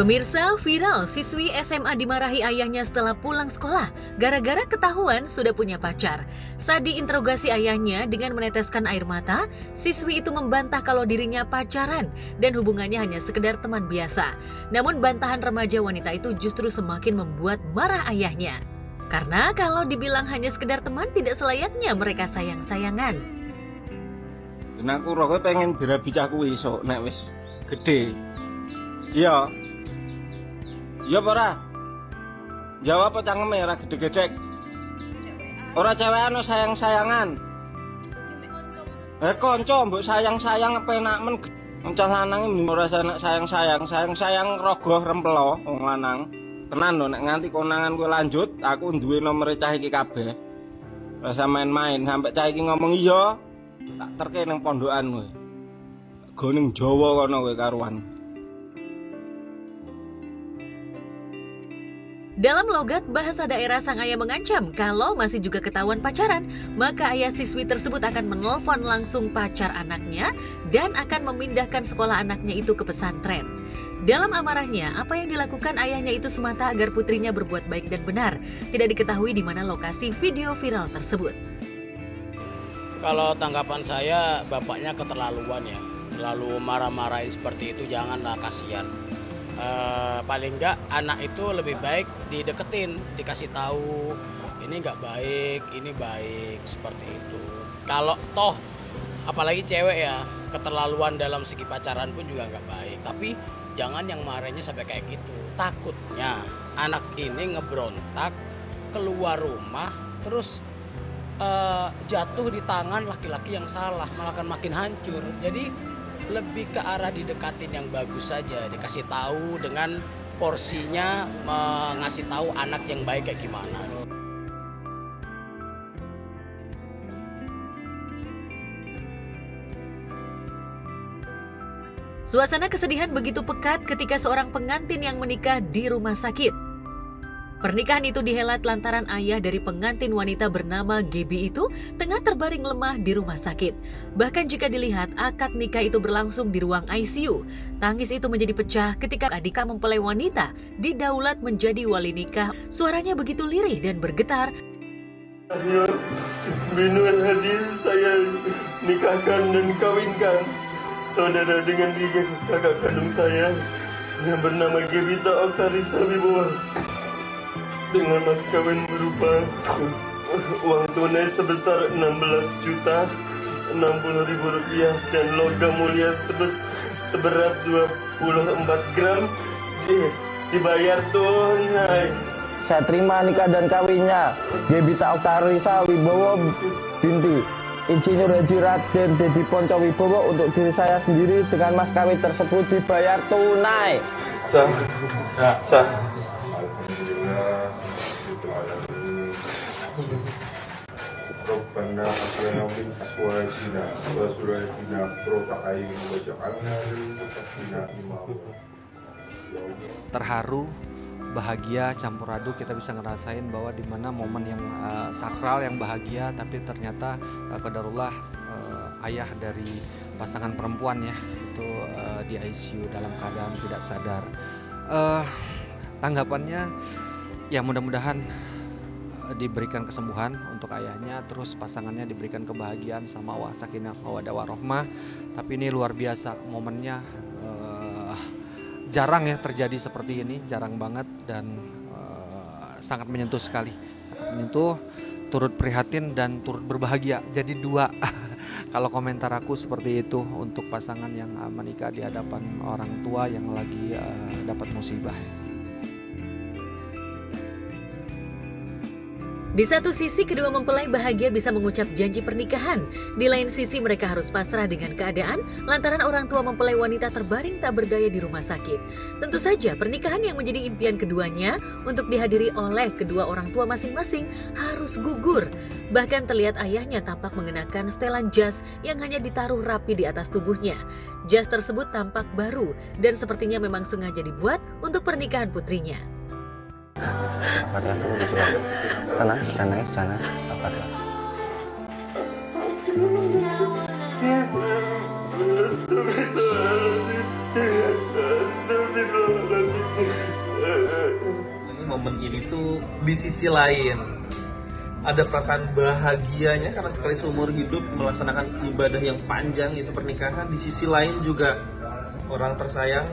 Pemirsa, viral siswi SMA dimarahi ayahnya setelah pulang sekolah gara-gara ketahuan sudah punya pacar. Saat diinterogasi ayahnya dengan meneteskan air mata, siswi itu membantah kalau dirinya pacaran dan hubungannya hanya sekedar teman biasa. Namun bantahan remaja wanita itu justru semakin membuat marah ayahnya. Karena kalau dibilang hanya sekedar teman, tidak selayaknya mereka sayang-sayangan. Dan aku rokok pengen dirabi caku iso nek wis gede. Iya. Iya para. Jawab apa cangkeme ora gede-gedek. Ora cewekan sayang-sayangan. Kanca mbok sayang-sayang penak men. Kanca lanang iki ora sayang-sayang, sayang-sayang rogoh rempelo wong lanang. Tenan lho nek nganti konangan kowe lanjut, aku duwe nomere cah iki kabeh. Rasa main-main sampai cah iki ngomong iya, tak terke ning pondokan kowe. Go ning Jawa kono kowe karuan. Dalam logat bahasa daerah, sang ayah mengancam kalau masih juga ketahuan pacaran, maka ayah siswi tersebut akan menelpon langsung pacar anaknya dan akan memindahkan sekolah anaknya itu ke pesantren. Dalam amarahnya, apa yang dilakukan ayahnya itu semata agar putrinya berbuat baik dan benar. Tidak diketahui di mana lokasi video viral tersebut. Kalau tanggapan saya, bapaknya keterlaluan ya. Lalu marah-marahin seperti itu, janganlah, kasihan. Paling enggak anak itu lebih baik dideketin, dikasih tahu ini enggak baik, ini baik, seperti itu. Kalau toh apalagi cewek ya, keterlaluan dalam segi pacaran pun juga enggak baik. Tapi jangan yang marahnya sampai kayak gitu. Takutnya anak ini ngebrontak keluar rumah terus jatuh di tangan laki-laki yang salah, malah akan makin hancur. Jadi lebih ke arah didekatin yang bagus saja, dikasih tahu dengan porsinya, ngasih tahu anak yang baik kayak gimana. Suasana kesedihan begitu pekat ketika seorang pengantin yang menikah di rumah sakit. Pernikahan itu dihelat lantaran ayah dari pengantin wanita bernama Gebi itu tengah terbaring lemah di rumah sakit. Bahkan jika dilihat akad nikah itu berlangsung di ruang ICU, tangis itu menjadi pecah ketika Adika mempelai wanita didaulat menjadi wali nikah. Suaranya begitu lirih dan bergetar. Ayo, Binur Hadi saya nikahkan dan kawinkan saudara dengan dia, kakak kandung saya yang bernama Gebita Okarisa Wibowo, dengan mas kawin berupa uang tunai sebesar 16.060.000 rupiah dan logam mulia seberat 24 gram dibayar tunai. Saya terima nikah dan kawinnya Gebita Okarisa Wibowo binti Insinyur Haji Raden Dedi Ponco Wibowo untuk diri saya sendiri dengan mas kawin tersebut dibayar tunai. Sah. Rabbana atina min azwajina wa dhurriyyatina qurrata a'yun waj'alna lil muttaqina imama. Terharu, bahagia, campur aduk, kita bisa ngerasain bahwa di mana momen yang sakral, yang bahagia, tapi ternyata qadarullah ayah dari pasangan perempuan ya itu di ICU dalam keadaan tidak sadar. Tanggapannya ya mudah-mudahan diberikan kesembuhan untuk ayahnya, terus pasangannya diberikan kebahagiaan sama sakinah mawaddah warahmah. Tapi ini luar biasa momennya, jarang ya terjadi seperti ini, jarang banget dan sangat menyentuh sekali, sangat menyentuh, turut prihatin dan turut berbahagia. Jadi dua. Kalau komentar aku seperti itu untuk pasangan yang menikah di hadapan orang tua yang lagi dapat musibah. Di satu sisi, kedua mempelai bahagia bisa mengucap janji pernikahan. Di lain sisi, mereka harus pasrah dengan keadaan lantaran orang tua mempelai wanita terbaring tak berdaya di rumah sakit. Tentu saja, pernikahan yang menjadi impian keduanya untuk dihadiri oleh kedua orang tua masing-masing harus gugur. Bahkan terlihat ayahnya tampak mengenakan setelan jas yang hanya ditaruh rapi di atas tubuhnya. Jas tersebut tampak baru dan sepertinya memang sengaja dibuat untuk pernikahan putrinya. Sana naik sana. Astagfirullahaladzim. ini tuh di sisi lain ada perasaan bahagianya karena sekali seumur hidup melaksanakan ibadah yang panjang itu pernikahan. Di sisi lain juga orang tersayang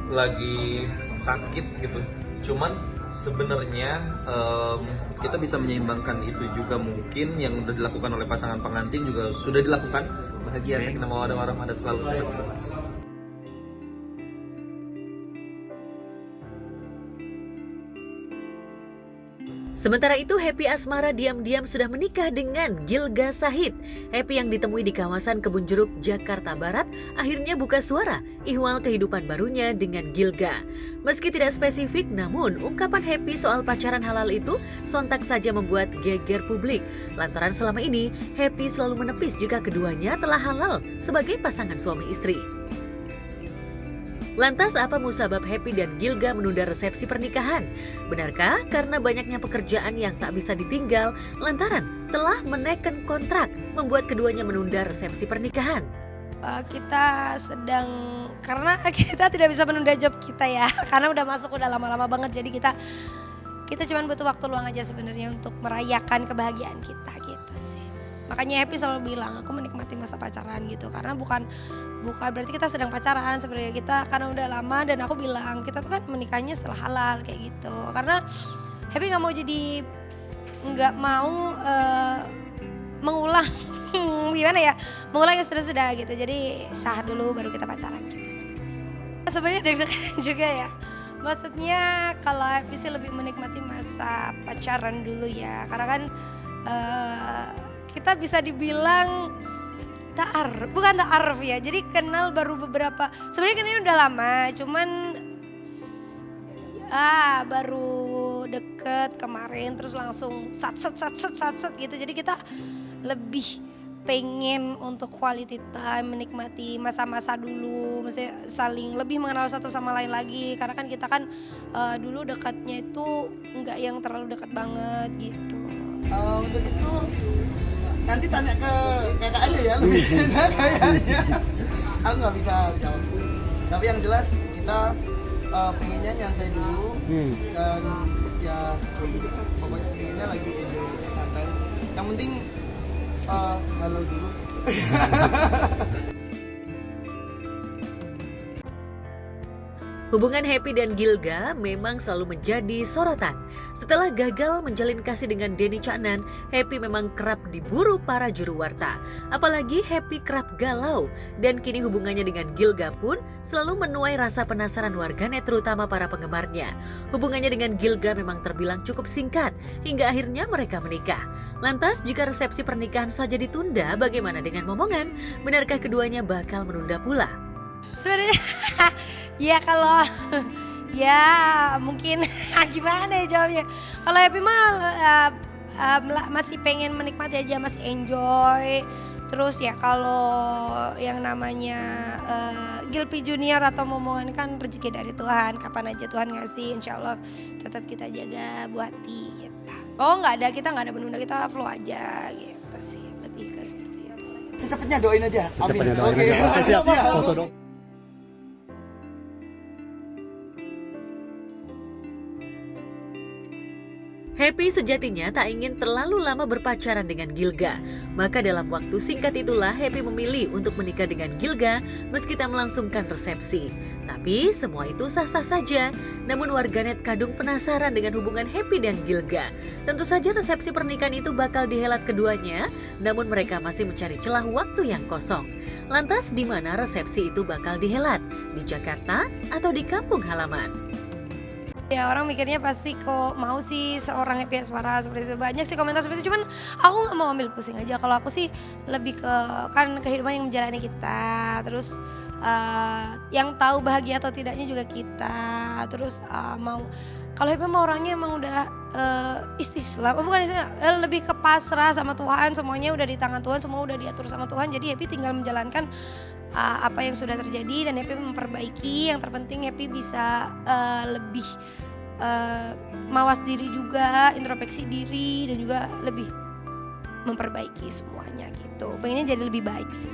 lagi sakit gitu. Cuman sebenarnya kita bisa menyeimbangkan itu juga, mungkin yang sudah dilakukan oleh pasangan pengantin juga sudah dilakukan. Bahagia, sakinah mawaddah warahmah dan selalu sehat. Sementara itu, Happy Asmara diam-diam sudah menikah dengan Gilga Sahid. Happy yang ditemui di kawasan Kebun Jeruk, Jakarta Barat, akhirnya buka suara ihwal kehidupan barunya dengan Gilga. Meski tidak spesifik, namun ungkapan Happy soal pacaran halal itu sontak saja membuat geger publik. Lantaran selama ini, Happy selalu menepis jika keduanya telah halal sebagai pasangan suami istri. Lantas apa musabab Happy dan Gilga menunda resepsi pernikahan? Benarkah karena banyaknya pekerjaan yang tak bisa ditinggal lantaran telah meneken kontrak membuat keduanya menunda resepsi pernikahan? Kita sedang, karena kita tidak bisa menunda job kita ya, karena udah lama-lama banget, jadi kita cuma butuh waktu luang aja sebenarnya untuk merayakan kebahagiaan kita gitu sih. Makanya Happy selalu bilang aku menikmati masa pacaran gitu, karena bukan berarti kita sedang pacaran, sebenarnya kita karena udah lama, dan aku bilang kita tuh kan menikahnya setelah halal kayak gitu, karena Happy nggak mau mengulang mengulang yang sudah gitu, jadi sah dulu baru kita pacaran gitu sih. Sebenarnya deg-degan juga ya, maksudnya kalau Happy sih lebih menikmati masa pacaran dulu ya, karena kan kita bisa dibilang bukan ta'aruf ya, jadi kenal baru beberapa, sebenarnya kenalnya udah lama, cuman baru deket kemarin terus langsung sat gitu, jadi kita lebih pengen untuk quality time, menikmati masa-masa dulu, maksudnya saling lebih mengenal satu sama lain lagi, karena kan kita kan dulu dekatnya itu nggak yang terlalu dekat banget gitu. Untuk itu nanti tanya ke kakak aja ya, lebih enak kayaknya. Aku nggak bisa jawab sih. Tapi yang jelas kita pengennya nyantai dulu dan ya pokoknya pengennya lagi enjoy santai. Yang penting halal dulu. Hubungan Happy dan Gilga memang selalu menjadi sorotan. Setelah gagal menjalin kasih dengan Denny Caknan, Happy memang kerap diburu para juru warta. Apalagi Happy kerap galau, dan kini hubungannya dengan Gilga pun selalu menuai rasa penasaran warganet, terutama para penggemarnya. Hubungannya dengan Gilga memang terbilang cukup singkat, hingga akhirnya mereka menikah. Lantas, jika resepsi pernikahan saja ditunda, bagaimana dengan momongan? Benarkah keduanya bakal menunda pula? Sebenarnya ya kalau ya mungkin gimana ya jawabnya. Kalau Happy mah masih pengen menikmati aja, masih enjoy. Terus ya kalau yang namanya Gilpi Junior atau momongan kan rezeki dari Tuhan, kapan aja Tuhan ngasih, insya Allah tetap kita jaga Bu Hati gitu. Oh kita nggak ada menunda, kita flow aja gitu sih, lebih ke seperti itu. Secepatnya doain aja. Amin. Oke. Siap. Foto dong. Happy sejatinya tak ingin terlalu lama berpacaran dengan Gilga. Maka dalam waktu singkat itulah Happy memilih untuk menikah dengan Gilga meski tak melangsungkan resepsi. Tapi semua itu sah-sah saja. Namun warganet kadung penasaran dengan hubungan Happy dan Gilga. Tentu saja resepsi pernikahan itu bakal dihelat keduanya, namun mereka masih mencari celah waktu yang kosong. Lantas di mana resepsi itu bakal dihelat? Di Jakarta atau di kampung halaman? Ya orang mikirnya pasti kok mau sih seorang Happy Asmara seperti itu. Banyak sih komentar seperti itu, cuman aku gak mau ambil pusing aja. Kalau aku sih lebih ke kan kehidupan yang menjalani kita. Terus yang tahu bahagia atau tidaknya juga kita. Terus kalau Happy mah orangnya emang udah istislam, bukan istislam, lebih ke pasrah sama Tuhan. Semuanya udah di tangan Tuhan, semua udah diatur sama Tuhan. Jadi Happy tinggal menjalankan apa yang sudah terjadi, dan Happy memperbaiki. Yang terpenting Happy bisa lebih mawas diri juga, introspeksi diri, dan juga lebih memperbaiki semuanya gitu. Pengennya jadi lebih baik sih.